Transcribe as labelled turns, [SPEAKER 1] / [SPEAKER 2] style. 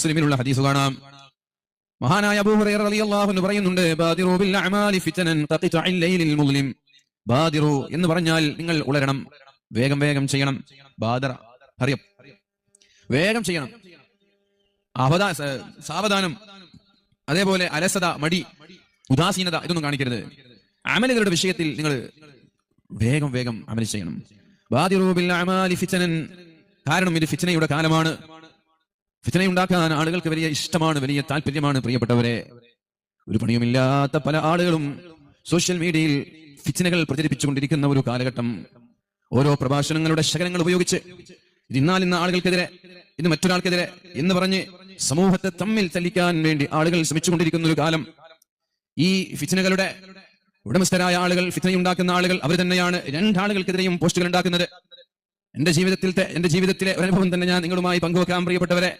[SPEAKER 1] മുസ്ലിമിലുള്ള ഹദീസ് കാണാം. മഹാനായ അബൂ ഹുറൈറ റളിയല്ലാഹു അൻഹു പറയുന്നുണ്ട്, ബാദിറു ബിൽ അഅമാലി ഫിതനൻ തഖിതഉൽ ലൈലിൽ മുസ്ലിം. ബാദിറു എന്ന് പറഞ്ഞാൽ നിങ്ങൾ ഉളരണം, വേഗം വേഗം ചെയ്യണം. ബാദറ അറിയാം, വേഗം ചെയ്യണം. സാവധാനം, അതേപോലെ അലസത, മടി, ഉദാസീനത ഇതൊന്നും കാണിക്കരുത്. അമലുകളുടെ വിഷയത്തിൽ നിങ്ങൾ വേഗം വേഗം അമൽ ചെയ്യണം. ബാദിറു ബിൽ അഅമാലി ഫിതനൻ, കാരണം ഇത് ഫിത്നയുടെ കാലമാണ്. ഫിത്നയുണ്ടാക്കാൻ ആളുകൾക്ക് വലിയ ഇഷ്ടമാണ്, വലിയ താല്പര്യമാണ്. പ്രിയപ്പെട്ടവരെ, ഒരു പണിയുമില്ലാത്ത പല ആളുകളും സോഷ്യൽ മീഡിയയിൽ ഫിത്നകൾ പ്രചരിപ്പിച്ചുകൊണ്ടിരിക്കുന്ന ഒരു കാലഘട്ടം. ഓരോ പ്രഭാഷണങ്ങളുടെ ശകലങ്ങൾ ഉപയോഗിച്ച് ഇന്ന ആളുകൾക്കെതിരെ, ഇത് മറ്റൊരാൾക്കെതിരെ എന്ന് പറഞ്ഞ് സമൂഹത്തെ തമ്മിൽ തല്ലിക്കാൻ വേണ്ടി ആളുകൾ ശ്രമിച്ചുകൊണ്ടിരിക്കുന്ന ഒരു കാലം. ഈ ഫിത്നകളുടെ ഉടമസ്ഥരായ ആളുകൾ, ഫിത്നയുണ്ടാക്കുന്ന ആളുകൾ അവർ തന്നെയാണ് രണ്ടാളുകൾക്കെതിരെയും പോസ്റ്റുകൾ ഉണ്ടാക്കുന്നത്. എന്റെ ജീവിതത്തിലെ ഒരു അനുഭവം തന്നെ ഞാൻ നിങ്ങളുമായി പങ്കുവെക്കാം. പ്രിയപ്പെട്ടവരെ,